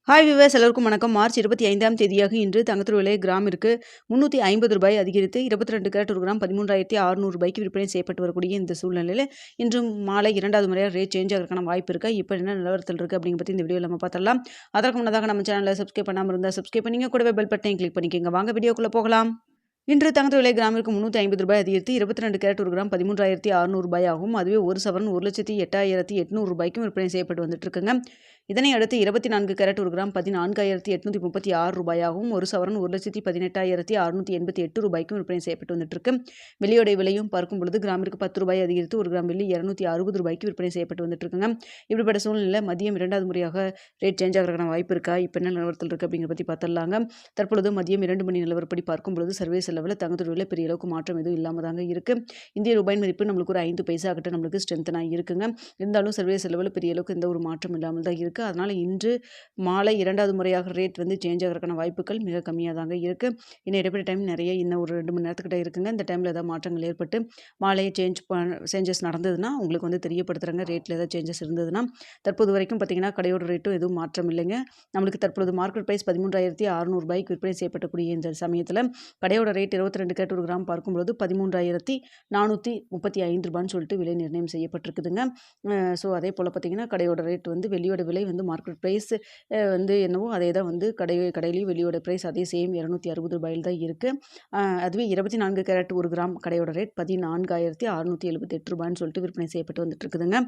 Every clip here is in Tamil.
ஹாய் விவர்ஸ் எல்லோருக்கும் வணக்கம். மார்ச் 25ஆம் தேதியாக இன்று தங்கத்தின் விலை கிராமிற்கு ரூ. 350 அதிகரித்து 22 கேரட் ஒரு கிராம் 13,600 ரூபாய்க்கு விற்பனை செய்யப்பட்டு வரக்கூடிய இந்த சூழ்நிலையில் இன்று மாலை இரண்டாவது முறையாக ரேட் சேஞ்ச் ஆகிறதுக்கான வாய்ப்பு இருக்கா? இப்போ என்ன நிலவரத்தில் இருக்குது அப்படிங்க பற்றி இந்த வீடியோவில் நம்ம பார்த்துடலாம். அதற்கு முன்னதாக நம்ம சேனலை சப்ஸ்கிரைப் பண்ணாமல் இருந்தால் சப்ஸ்கிரைப் பண்ணிங்க, கூடவே பெல் பட்டனையும் கிளிக் பண்ணிக்கோங்க. வாங்க வீடியோக்குள்ளே போகலாம். இன்று தங்கத்தின் விலை கிராமிற்கு ரூ. 350 அதிகரித்து 22 கேரட் ஒரு கிராம் 13,600 ஆகும். அதுவே ஒரு சவரன் 1,08,800 ரூபாய்க்கும் விற்பனை செய்யப்பட்டு வந்துட்டு இருக்குங்க. இதனை அடுத்து 24 கேரட் ஒரு கிராம் 14,836 ரூபாயாகவும் ஒரு சவரன் 1,18,688 ரூபாய்க்கும் விற்பனை செய்யப்பட்டு வந்துட்டு இருக்கு. வெள்ளியோடைய விலையும் பார்க்கும் பொழுது கிராமிற்கு 10 ரூபாய் அதிகரித்து ஒரு கிராம் வெள்ளி 260 ரூபாய்க்கு விற்பனை செய்யப்பட்டு வந்துட்டு இருக்குங்க. இப்படிப்பட்ட சூழ்நிலை மதியம் இரண்டாவது முறையாக ரேட் சேஞ்ச் ஆகிறதுக்கான வாய்ப்பு இருக்கா? இப்போ என்ன நிலவரத்தில் இருக்குது அப்படிங்கிறத பற்றி பார்த்துடலாங்க. தற்பொழுது மதியம் 2 மணி நிலவரப்படி பார்க்கும் பொழுது சர்வீஸ் லெவலில் தங்கத்தோட விலை பெரிய அளவுக்கு மாற்றம் எதுவும் இல்லாமல் தாங்க இருக்குது. இந்திய ரூபாயின் மதிப்பு நம்மளுக்கு ஒரு 5 பைசா கிட்ட நம்மளுக்கு ஸ்ட்ரென்த்தனாக இருக்குங்க. இருந்தாலும் சர்வீஸ் லெவலில் பெரிய அளவுக்கு எந்த ஒரு மாற்றம் இல்லாமல் தான் இருக்குது. அதனால் இன்று மாலை இரண்டாவது முறையாக ரேட் வந்து சேஞ்ச் ஆகிறதுக்கான வாய்ப்புகள் மிக கம்மியாக தாங்க இருக்குது. இன்னும் இடைப்பட்ட டைம் நிறைய இன்னும் ஒரு 2 மணி நேரத்துக்கிட்ட இருக்குங்க. இந்த டைமில் ஏதாவது மாற்றங்கள் ஏற்பட்டு மாலையை சேஞ்சஸ் நடந்ததுன்னா உங்களுக்கு வந்து தெரியப்படுத்துகிறாங்க. ரேட்டில் ஏதாவது சேஞ்சஸ் இருந்ததுன்னா தற்போது வரைக்கும் பார்த்தீங்கன்னா கடையோட ரேட்டும் எதுவும் மாற்றம் இல்லைங்க. நம்மளுக்கு தற்பொழுது மார்க்கெட் ப்ரைஸ் 13,600 ரூபாய்க்கு விற்பனை செய்யப்படக்கூடிய இந்த சமயத்தில் கடையோட ரேட் 22 கேரட் ஒரு கிராம் பார்க்கும்போது 13,435 ரூபான்னு சொல்லிட்டு விலை நிர்ணயம் செய்யப்பட்டிருக்குதுங்க. ஸோ அதே போல் பார்த்தீங்கன்னா கடையோட ரேட் வந்து வெள்ளியோட விலை வந்து மார்க்கெட் ப்ரைஸ் வந்து என்னவோ அதே தான் வந்து கடையிலையும் வெள்ளியோட ப்ரைஸ் அதே சேம் 260 ரூபாயில் தான் இருக்குது. அதுவே 24 கேரட் ஒரு கிராம் கடையோட ரேட் 14,678 ரூபான்னு சொல்லிட்டு விற்பனை செய்யப்பட்டு வந்துட்டு இருக்குதுங்க.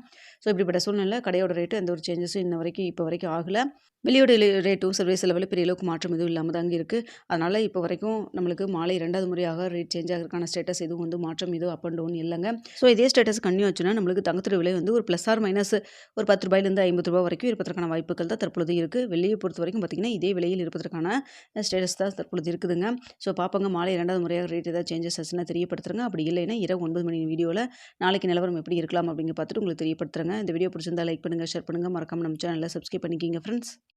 ஸோ இப்படிப்பட்ட சூழ்நிலை கடையோட ரேட்டு எந்த ஒரு சேஞ்சஸும் இப்போ வரைக்கும் ஆகலை. வெளியோட ரேட்டும் சர்வீஸ் லெவலில் பெரிய அளவுக்கு மாற்றம் எதுவும் இல்லாமல் தாங்க இருக்குது. அதனால் இப்போ வரைக்கும் நம்மளுக்கு மாலை இரண்டாவது முறையாக ரேட் சேஞ்ச் ஆகிறதுக்கான ஸ்டேட்டஸ் எதுவும் வந்து மாற்றம் எதுவும் அப் அண்ட் டவுன் இல்லைங்க. ஸோ இதே ஸ்டேட்டஸ் கன்னியூ ஆச்சுன்னா நம்மளுக்கு தங்கத்தோட விலை வந்து ஒரு ப்ளஸ் ஆர் மைனஸ் ஒரு 10 ரூபாயிலிருந்து 50 ரூபா வரைக்கும் இருப்பதற்கான வாய்ப்புகள் தான் தற்பொழுது இருக்குது. வெள்ளியை பொறுத்த வரைக்கும் பார்த்திங்கன்னா இதே விலையில் இருப்பதற்கான ஸ்டேட்டஸ் தான் தற்பொழுது இருக்குதுங்க. ஸோ பார்ப்போங்க, மாலை இரண்டாவது முறையாக ரேட் ஏதாவது சேஞ்சஸ் ஆச்சுன்னா தெரியப்படுத்துறேங்க. அப்படி இல்லைன்னா இரவு 9 மணி வீடியோவில் நாளைக்கு நிலவரம் எப்படி இருக்கலாம் அப்படிங்க பார்த்துட்டு உங்களுக்கு தெரியப்படுத்துறேங்க. இந்த வீடியோ பிடிச்சிருந்தா லைக் பண்ணுங்கள், ஷேர் பண்ணுங்கள், மறக்காம நம்ம சேனலில் சப்ஸ்கிரைப் பண்ணிக்கிங்க ஃப்ரெண்ட்ஸ்.